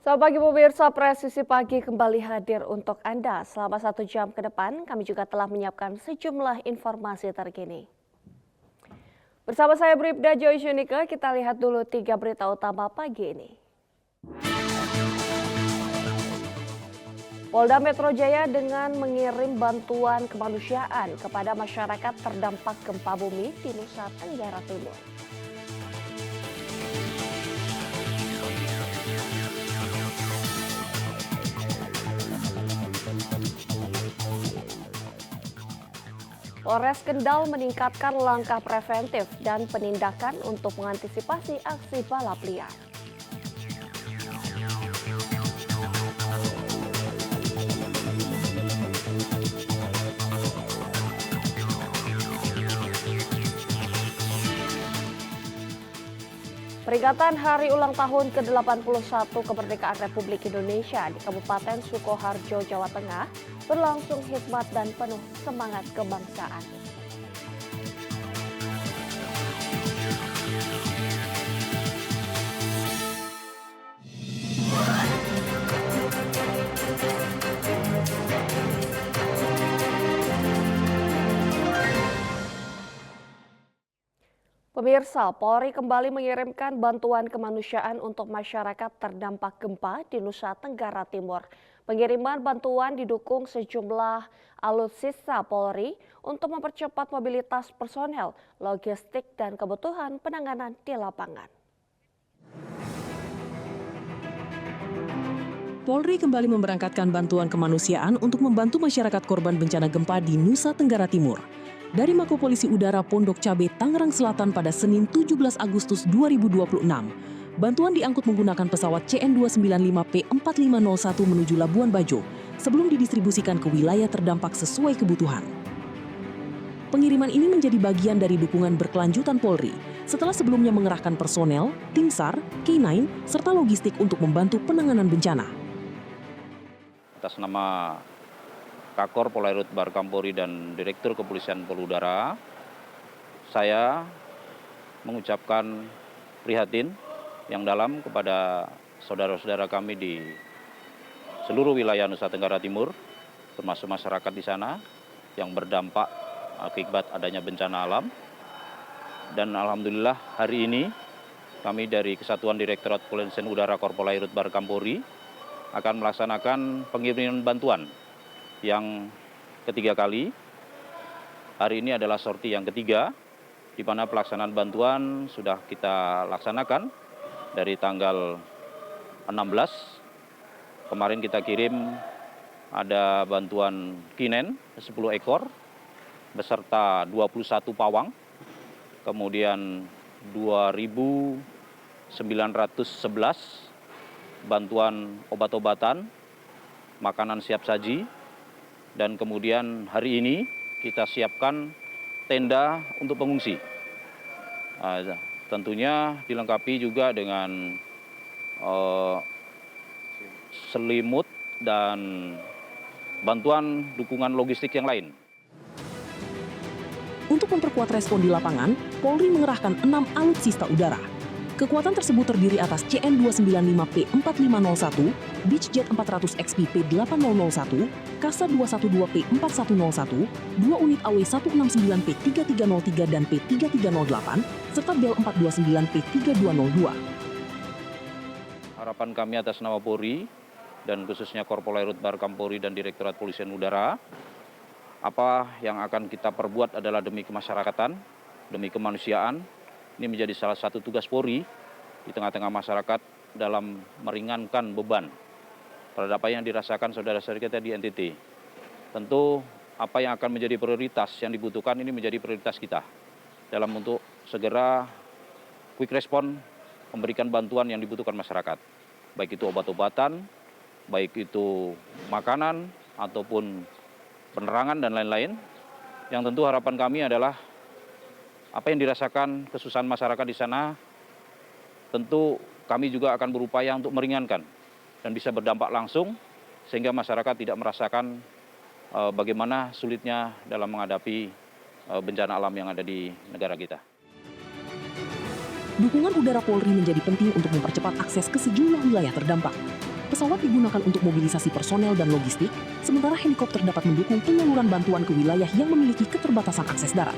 Selamat pagi pemirsa, Presisi Pagi kembali hadir untuk Anda. Selama 1 jam ke depan, kami juga telah menyiapkan sejumlah informasi terkini. Bersama saya Bribda Joy Junika, kita lihat dulu 3 berita utama pagi ini. Polda Metro Jaya dengan mengirim bantuan kemanusiaan kepada masyarakat terdampak gempa bumi di Nusa Tenggara Timur. Polres Kendal meningkatkan langkah preventif dan penindakan untuk mengantisipasi aksi balap liar. Peringatan Hari Ulang Tahun ke-81 Kemerdekaan Republik Indonesia di Kabupaten Sukoharjo, Jawa Tengah berlangsung hikmat dan penuh semangat kebangsaan. Pemirsa, Polri kembali mengirimkan bantuan kemanusiaan untuk masyarakat terdampak gempa di Nusa Tenggara Timur. Pengiriman bantuan didukung sejumlah alutsista Polri untuk mempercepat mobilitas personel, logistik, dan kebutuhan penanganan di lapangan. Polri kembali memberangkatkan bantuan kemanusiaan untuk membantu masyarakat korban bencana gempa di Nusa Tenggara Timur. Dari Mako Polisi Udara Pondok Cabe, Tangerang Selatan pada Senin 17 Agustus 2026. Bantuan diangkut menggunakan pesawat CN295P4501 menuju Labuan Bajo sebelum didistribusikan ke wilayah terdampak sesuai kebutuhan. Pengiriman ini menjadi bagian dari dukungan berkelanjutan Polri setelah sebelumnya mengerahkan personel, tim SAR, K9, serta logistik untuk membantu penanganan bencana. Atas nama Kakor Polairut Barkampori dan Direktur Kepolisian Poludara, saya mengucapkan prihatin yang dalam kepada saudara-saudara kami di seluruh wilayah Nusa Tenggara Timur, termasuk masyarakat di sana yang berdampak akibat adanya bencana alam. Dan alhamdulillah hari ini kami dari Kesatuan Direktorat Kepolisian Udara Korpolairut Barkampori akan melaksanakan pengiriman bantuan yang ketiga kali. Hari ini adalah sorti yang ketiga, di mana pelaksanaan bantuan sudah kita laksanakan dari tanggal 16. Kemarin kita kirim ada bantuan kinen 10 ekor beserta 21 pawang, kemudian 2.911 bantuan obat-obatan, makanan siap saji. Dan kemudian hari ini kita siapkan tenda untuk pengungsi. Tentunya dilengkapi juga dengan selimut dan bantuan dukungan logistik yang lain. Untuk memperkuat respon di lapangan, Polri mengerahkan 6 alutsista udara. Kekuatan tersebut terdiri atas CN295P4501, Beechjet 400 XP P8001, Kasa 212P4101, 2 unit AW169 P3303 dan P3308, serta Bel 429 P3202. Harapan kami atas nama Polri dan khususnya Korpolairut Barkampori dan Direktorat Kepolisian Udara, apa yang akan kita perbuat adalah demi kemasyarakatan, demi kemanusiaan. Ini menjadi salah satu tugas Polri di tengah-tengah masyarakat dalam meringankan beban terhadap apa yang dirasakan saudara-saudara kita di NTT. Tentu apa yang akan menjadi prioritas yang dibutuhkan ini menjadi prioritas kita dalam untuk segera quick respon memberikan bantuan yang dibutuhkan masyarakat. Baik itu obat-obatan, baik itu makanan ataupun penerangan dan lain-lain. Yang tentu harapan kami adalah apa yang dirasakan kesusahan masyarakat di sana, tentu kami juga akan berupaya untuk meringankan dan bisa berdampak langsung sehingga masyarakat tidak merasakan bagaimana sulitnya dalam menghadapi bencana alam yang ada di negara kita. Dukungan udara Polri menjadi penting untuk mempercepat akses ke sejumlah wilayah terdampak. Pesawat digunakan untuk mobilisasi personel dan logistik, sementara helikopter dapat mendukung penyaluran bantuan ke wilayah yang memiliki keterbatasan akses darat.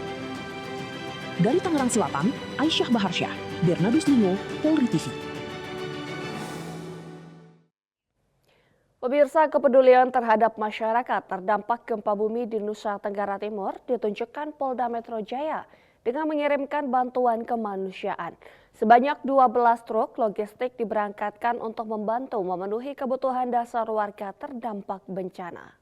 Dari Tangerang Selatan, Aisyah Baharsyah, Bernardus Lingo, Polri TV. Pemirsa, kepedulian terhadap masyarakat terdampak gempa bumi di Nusa Tenggara Timur ditunjukkan Polda Metro Jaya dengan mengirimkan bantuan kemanusiaan. Sebanyak 12 truk logistik diberangkatkan untuk membantu memenuhi kebutuhan dasar warga terdampak bencana.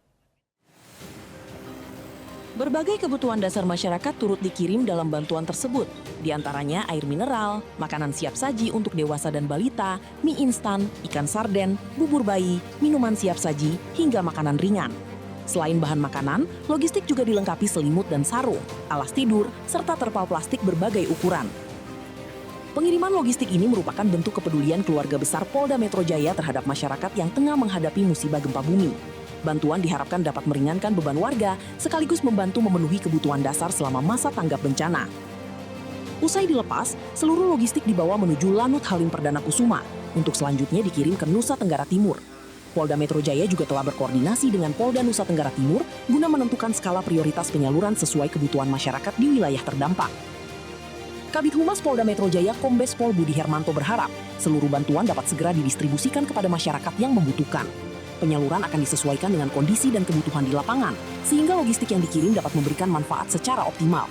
Berbagai kebutuhan dasar masyarakat turut dikirim dalam bantuan tersebut, di antaranya air mineral, makanan siap saji untuk dewasa dan balita, mie instan, ikan sarden, bubur bayi, minuman siap saji, hingga makanan ringan. Selain bahan makanan, logistik juga dilengkapi selimut dan sarung, alas tidur, serta terpal plastik berbagai ukuran. Pengiriman logistik ini merupakan bentuk kepedulian keluarga besar Polda Metro Jaya terhadap masyarakat yang tengah menghadapi musibah gempa bumi. Bantuan diharapkan dapat meringankan beban warga, sekaligus membantu memenuhi kebutuhan dasar selama masa tanggap bencana. Usai dilepas, seluruh logistik dibawa menuju Lanut Halim Perdana Kusuma untuk selanjutnya dikirim ke Nusa Tenggara Timur. Polda Metro Jaya juga telah berkoordinasi dengan Polda Nusa Tenggara Timur guna menentukan skala prioritas penyaluran sesuai kebutuhan masyarakat di wilayah terdampak. Kabid Humas Polda Metro Jaya Kombes Pol Budi Hermanto berharap seluruh bantuan dapat segera didistribusikan kepada masyarakat yang membutuhkan. Penyaluran akan disesuaikan dengan kondisi dan kebutuhan di lapangan, sehingga logistik yang dikirim dapat memberikan manfaat secara optimal.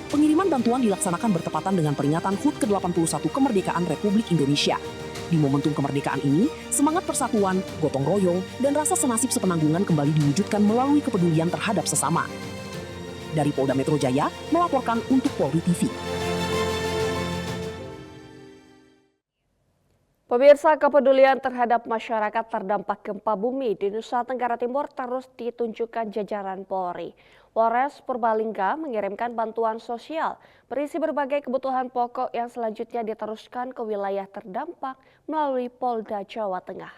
Pengiriman bantuan dilaksanakan bertepatan dengan peringatan HUT ke-81 Kemerdekaan Republik Indonesia. Di momentum kemerdekaan ini, semangat persatuan, gotong royong, dan rasa senasib sepenanggungan kembali diwujudkan melalui kepedulian terhadap sesama. Dari Polda Metro Jaya, melaporkan untuk Polri TV. Pemirsa, kepedulian terhadap masyarakat terdampak gempa bumi di Nusa Tenggara Timur terus ditunjukkan jajaran Polri. Polres Purbalingga mengirimkan bantuan sosial berisi berbagai kebutuhan pokok yang selanjutnya diteruskan ke wilayah terdampak melalui Polda Jawa Tengah.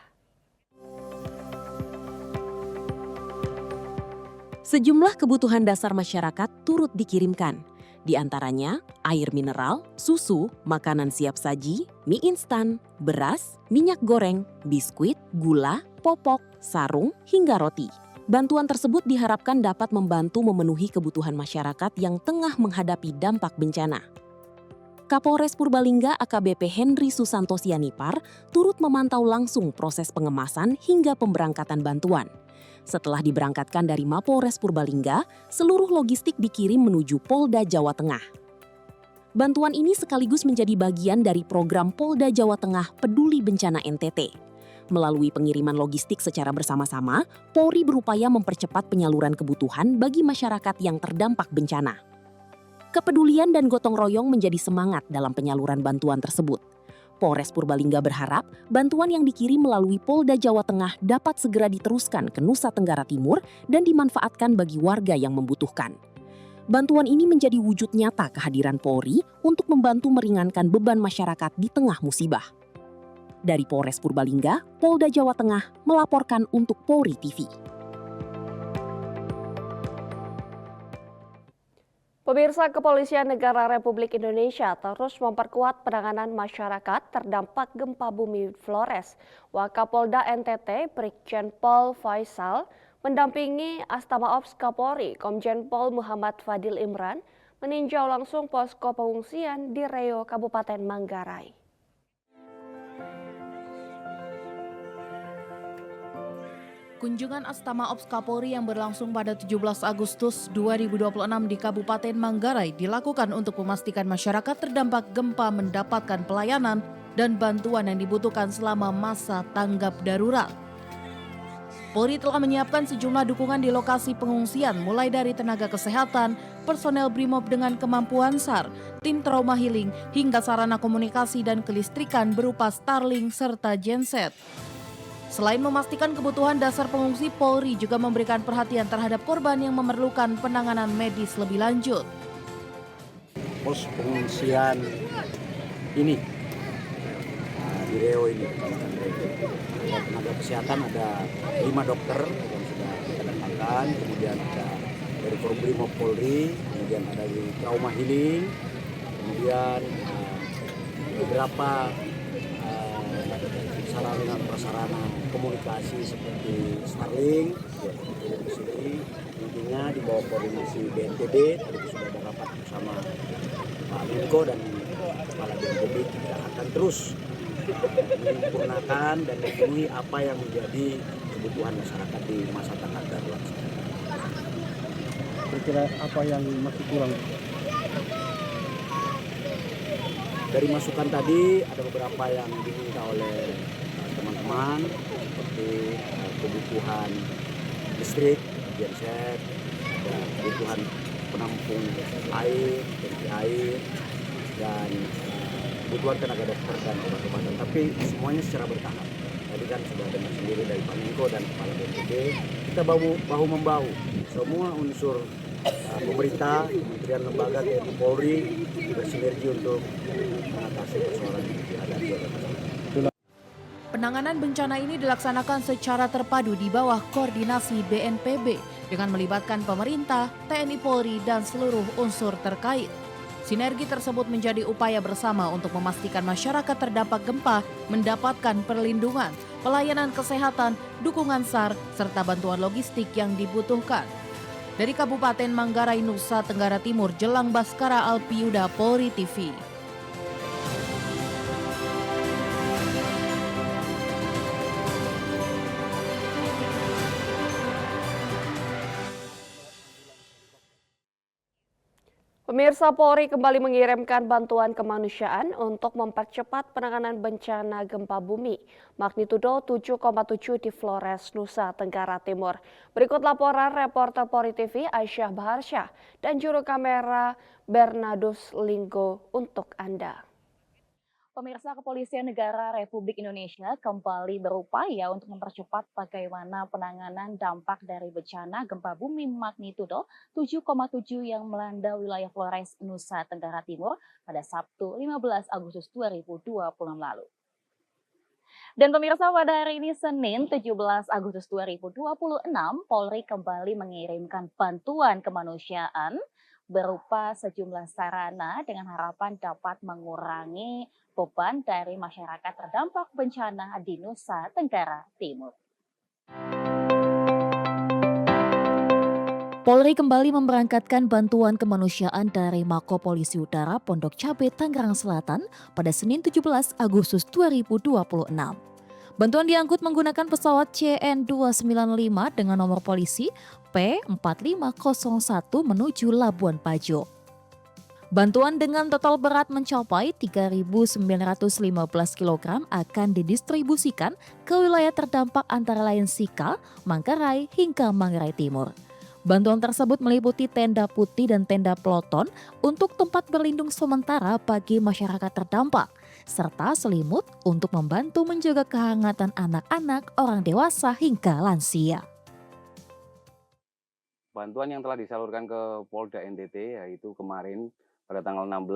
Sejumlah kebutuhan dasar masyarakat turut dikirimkan. Di antaranya air mineral, susu, makanan siap saji, mie instan, beras, minyak goreng, biskuit, gula, popok, sarung, hingga roti. Bantuan tersebut diharapkan dapat membantu memenuhi kebutuhan masyarakat yang tengah menghadapi dampak bencana. Kapolres Purbalingga AKBP Henry Susanto Sianipar turut memantau langsung proses pengemasan hingga pemberangkatan bantuan. Setelah diberangkatkan dari Mapolres Purbalingga, seluruh logistik dikirim menuju Polda Jawa Tengah. Bantuan ini sekaligus menjadi bagian dari program Polda Jawa Tengah Peduli Bencana NTT. Melalui pengiriman logistik secara bersama-sama, Polri berupaya mempercepat penyaluran kebutuhan bagi masyarakat yang terdampak bencana. Kepedulian dan gotong royong menjadi semangat dalam penyaluran bantuan tersebut. Polres Purbalingga berharap bantuan yang dikirim melalui Polda Jawa Tengah dapat segera diteruskan ke Nusa Tenggara Timur dan dimanfaatkan bagi warga yang membutuhkan. Bantuan ini menjadi wujud nyata kehadiran Polri untuk membantu meringankan beban masyarakat di tengah musibah. Dari Polres Purbalingga, Polda Jawa Tengah melaporkan untuk Polri TV. Pemirsa, Kepolisian Negara Republik Indonesia terus memperkuat penanganan masyarakat terdampak gempa bumi Flores. Wakapolda NTT Brigjen Pol Faisal mendampingi Astama Ops Kapolri Komjen Pol Muhammad Fadil Imran meninjau langsung posko pengungsian di Reo, Kabupaten Manggarai. Kunjungan Astama Ops Kapolri yang berlangsung pada 17 Agustus 2026 di Kabupaten Manggarai dilakukan untuk memastikan masyarakat terdampak gempa mendapatkan pelayanan dan bantuan yang dibutuhkan selama masa tanggap darurat. Polri telah menyiapkan sejumlah dukungan di lokasi pengungsian mulai dari tenaga kesehatan, personel BRIMOB dengan kemampuan SAR, tim trauma healing, hingga sarana komunikasi dan kelistrikan berupa Starlink serta genset. Selain memastikan kebutuhan dasar pengungsi, Polri juga memberikan perhatian terhadap korban yang memerlukan penanganan medis lebih lanjut. Pos pengungsian ini di Reo ini, tenaga kesehatan ada 5 dokter yang sudah kita datangkan, kemudian ada dari Brimob Polri, kemudian ada di trauma healing, kemudian beberapa prasarana komunikasi seperti Starlink di sini. Intinya di bawah koordinasi BNPB, tadi sudah ada rapat bersama Pak Menko dan Kepala BNPB, kita akan terus menyempurnakan dan memenuhi apa yang menjadi kebutuhan masyarakat di masa tanggap darurat. Kira-kira apa yang masih kurang? Dari masukan tadi ada beberapa yang diminta oleh teman-teman seperti kebutuhan listrik, genset, ada kebutuhan penampung air, tangki air, dan kebutuhan tenaga dokter dan obat-obatan. Tapi semuanya secara bertahap. Tadi kan sudah dengar sendiri dari Pak Menko dan Kepala BNPB, kita bahu-membahu semua unsur pemerintah, kementerian lembaga, TNI, Polri bersinergi untuk mengatasi persoalan yang dihadapi oleh masyarakat. Penanganan bencana ini dilaksanakan secara terpadu di bawah koordinasi BNPB dengan melibatkan pemerintah, TNI Polri, dan seluruh unsur terkait. Sinergi tersebut menjadi upaya bersama untuk memastikan masyarakat terdampak gempa mendapatkan perlindungan, pelayanan kesehatan, dukungan SAR, serta bantuan logistik yang dibutuhkan. Dari Kabupaten Manggarai, Nusa Tenggara Timur, Jelang Baskara Alpiuda, Polri TV. Pemirsa, Polri kembali mengirimkan bantuan kemanusiaan untuk mempercepat penanganan bencana gempa bumi magnitudo 7,7 di Flores, Nusa Tenggara Timur. Berikut laporan reporter Polri TV Aisyah Baharsyah dan juru kamera Bernardus Linggo untuk Anda. Pemirsa, Kepolisian Negara Republik Indonesia kembali berupaya untuk mempercepat bagaimana penanganan dampak dari bencana gempa bumi magnitudo 7,7 yang melanda wilayah Flores, Nusa Tenggara Timur pada Sabtu 15 Agustus 2026 lalu. Dan pemirsa, pada hari ini Senin 17 Agustus 2026, Polri kembali mengirimkan bantuan kemanusiaan berupa sejumlah sarana dengan harapan dapat mengurangi beban dari masyarakat terdampak bencana di Nusa Tenggara Timur. Polri kembali memberangkatkan bantuan kemanusiaan dari Mako Polisi Udara Pondok Cabe, Tangerang Selatan pada Senin 17 Agustus 2026. Bantuan diangkut menggunakan pesawat CN295 dengan nomor polisi P4501 menuju Labuan Bajo. Bantuan dengan total berat mencapai 3.915 kg akan didistribusikan ke wilayah terdampak antara lain Sika, Manggarai, hingga Manggarai Timur. Bantuan tersebut meliputi tenda putih dan tenda peloton untuk tempat berlindung sementara bagi masyarakat terdampak, serta selimut untuk membantu menjaga kehangatan anak-anak, orang dewasa, hingga lansia. Bantuan yang telah disalurkan ke Polda NTT yaitu kemarin pada tanggal 16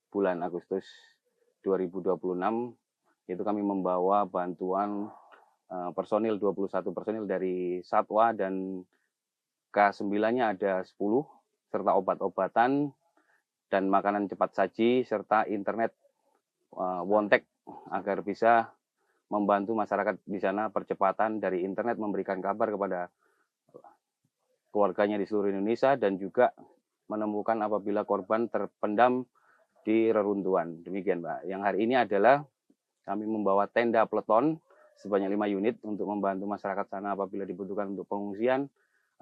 bulan Agustus 2026, itu kami membawa bantuan personil 21 personil dari Satwa dan K9-nya ada 10, serta obat-obatan dan makanan cepat saji, serta internet Wontek agar bisa membantu masyarakat di sana percepatan dari internet, memberikan kabar kepada keluarganya di seluruh Indonesia dan juga menemukan apabila korban terpendam di reruntuhan. Demikian, Mbak. Yang hari ini adalah kami membawa tenda peleton sebanyak 5 unit untuk membantu masyarakat sana apabila dibutuhkan untuk pengungsian,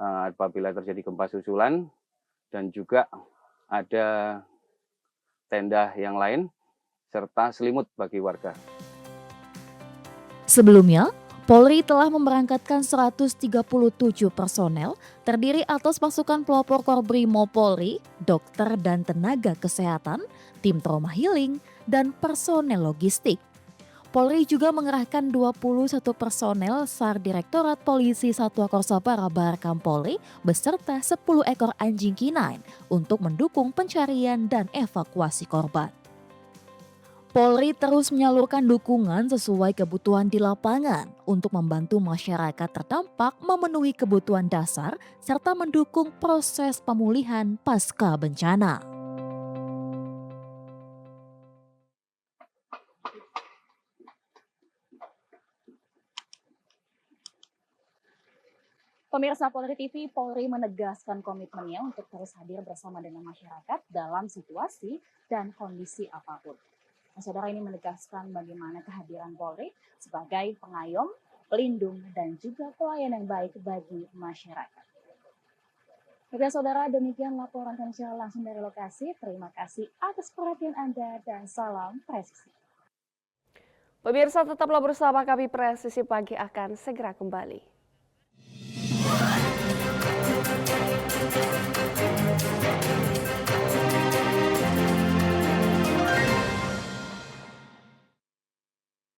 apabila terjadi gempa susulan, dan juga ada tenda yang lain serta selimut bagi warga. Sebelumnya, Polri telah memberangkatkan 137 personel terdiri atas pasukan pelopor Korbrimo Polri, dokter dan tenaga kesehatan, tim trauma healing, dan personel logistik. Polri juga mengerahkan 21 personel SAR Direktorat Polisi Satwa Korsabara Baharkam Polri beserta 10 ekor anjing K9 untuk mendukung pencarian dan evakuasi korban. Polri terus menyalurkan dukungan sesuai kebutuhan di lapangan untuk membantu masyarakat terdampak memenuhi kebutuhan dasar serta mendukung proses pemulihan pasca bencana. Pemirsa Polri TV, Polri menegaskan komitmennya untuk terus hadir bersama dengan masyarakat dalam situasi dan kondisi apapun. Nah, saudara, ini menegaskan bagaimana kehadiran Polri sebagai pengayom, pelindung, dan juga pelayan yang baik bagi masyarakat. Oke saudara, demikian laporan kami secara langsung dari lokasi. Terima kasih atas perhatian Anda dan salam presisi. Pemirsa tetaplah bersama kami, Presisi Pagi akan segera kembali.